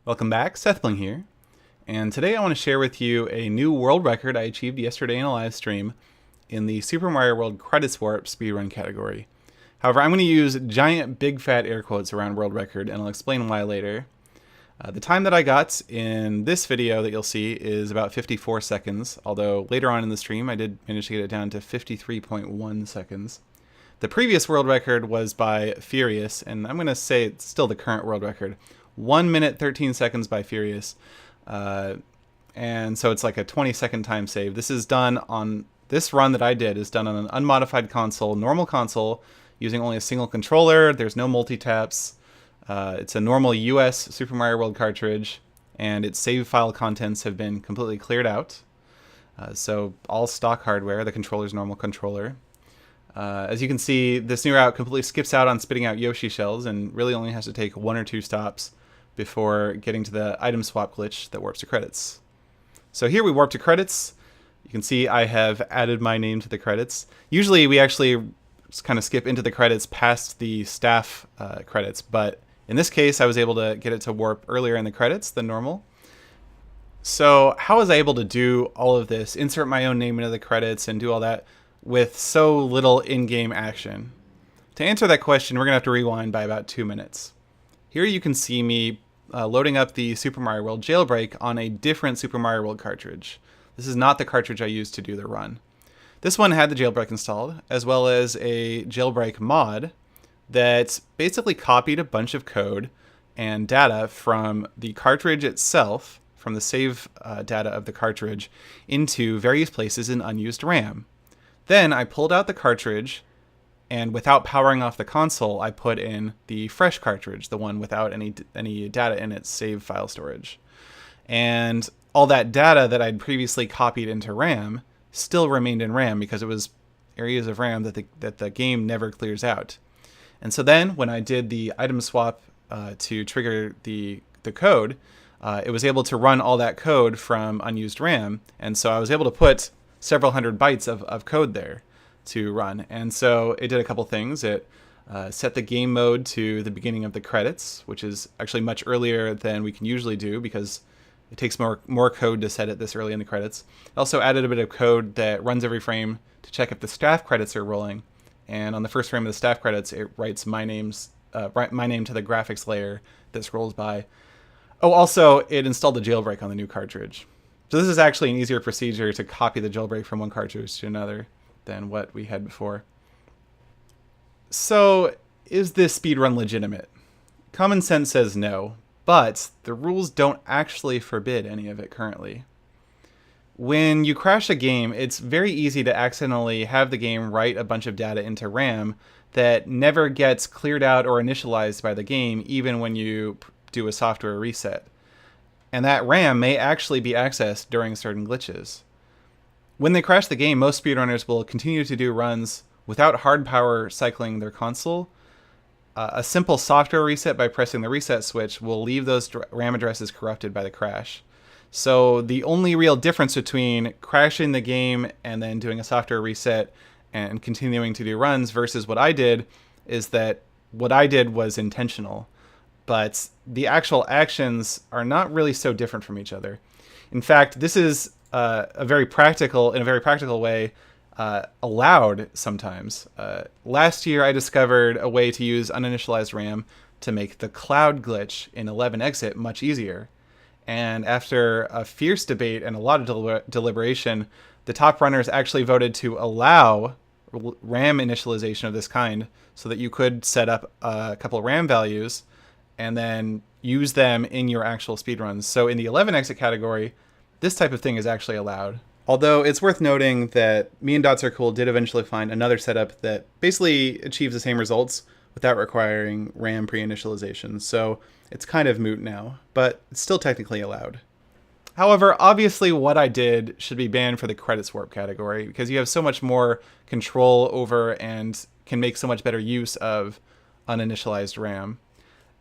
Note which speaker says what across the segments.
Speaker 1: Welcome back, SethBling here, and today I want to share with you a new world record I achieved yesterday in a live stream in the Super Mario World Credits Warp speedrun category. However, I'm going to use giant big fat air quotes around world record, and I'll explain why later. The time that I got in this video that you'll see is about 54 seconds, although later on in the stream I did manage to get it down to 53.1 seconds. The previous world record was by Furious, and I'm going to say it's still the current world record. 1 minute 13 seconds by Furious, and so it's like a 20-second time save. This is done on this run that I did is done on an unmodified console, normal console, using only a single controller. There's no multi-taps. It's a normal US Super Mario World cartridge, and its save file contents have been completely cleared out. So all stock hardware, the controller's normal controller. As you can see, this new route completely skips out on spitting out Yoshi shells and really only has to take 1 or 2 stops before getting to the item swap glitch that warps to credits. So here we warp to credits. You can see I have added my name to the credits. Usually we actually just kind of skip into the credits past the staff credits, but in this case I was able to get it to warp earlier in the credits than normal. So how was I able to do all of this, insert my own name into the credits and do all that with so little in-game action? To answer that question, we're going to have to rewind by about 2 minutes. Here you can see me loading up the Super Mario World jailbreak on a different Super Mario World cartridge. This is not the cartridge I used to do the run. This one had the jailbreak installed, as well as a jailbreak mod that basically copied a bunch of code and data from the cartridge itself, from the save data of the cartridge, into various places in unused RAM. Then I pulled out the cartridge, and without powering off the console, I put in the fresh cartridge, the one without any data in its save file storage. And all that data that I'd previously copied into RAM still remained in RAM because it was areas of RAM that the game never clears out. And so then when I did the item swap to trigger the code, it was able to run all that code from unused RAM, and so I was able to put several hundred bytes of code there to run. And so it did a couple things. It set the game mode to the beginning of the credits, which is actually much earlier than we can usually do because it takes more code to set it this early in the credits. It also added a bit of code that runs every frame to check if the staff credits are rolling. And on the first frame of the staff credits, it writes my name to the graphics layer that scrolls by. Oh, also, it installed the jailbreak on the new cartridge. So this is actually an easier procedure to copy the jailbreak from one cartridge to another than what we had before. So, is this speedrun legitimate? Common sense says no, but the rules don't actually forbid any of it currently. When you crash a game, it's very easy to accidentally have the game write a bunch of data into RAM that never gets cleared out or initialized by the game, even when you do a software reset. And that RAM may actually be accessed during certain glitches. When they crash the game, most speedrunners will continue to do runs without hard power cycling their console. A simple software reset by pressing the reset switch will leave those RAM addresses corrupted by the crash. So the only real difference between crashing the game and then doing a software reset and continuing to do runs versus what I did is that what I did was intentional. But the actual actions are not really so different from each other. In fact, this is in a very practical way, allowed sometimes. Last year, I discovered a way to use uninitialized RAM to make the cloud glitch in 11 exit much easier. And after a fierce debate and a lot of deliberation, the top runners actually voted to allow RAM initialization of this kind so that you could set up a couple RAM values and then use them in your actual speedruns. So in the 11 exit category, this type of thing is actually allowed. Although it's worth noting that me and Dots Are Cool did eventually find another setup that basically achieves the same results without requiring RAM pre-initialization. So it's kind of moot now, but it's still technically allowed. However, obviously what I did should be banned for the credits warp category because you have so much more control over and can make so much better use of uninitialized RAM.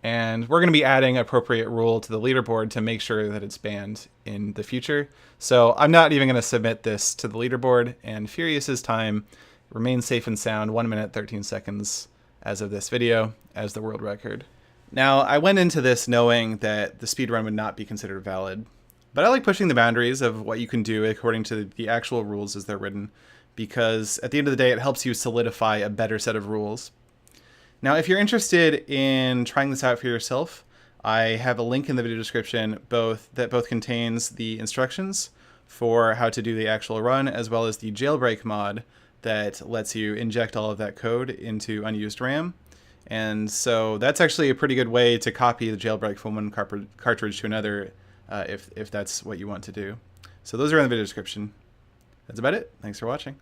Speaker 1: And we're going to be adding an appropriate rule to the leaderboard to make sure that it's banned in the future. So I'm not even going to submit this to the leaderboard, and Furious's time remains safe and sound, 1 minute 13 seconds as of this video, as the world record. Now, I went into this knowing that the speedrun would not be considered valid, but I like pushing the boundaries of what you can do according to the actual rules as they're written, because at the end of the day, it helps you solidify a better set of rules. Now, if you're interested in trying this out for yourself, I have a link in the video description that both contains the instructions for how to do the actual run, as well as the jailbreak mod that lets you inject all of that code into unused RAM. And so that's actually a pretty good way to copy the jailbreak from one cartridge to another if that's what you want to do. So those are in the video description. That's about it. Thanks for watching.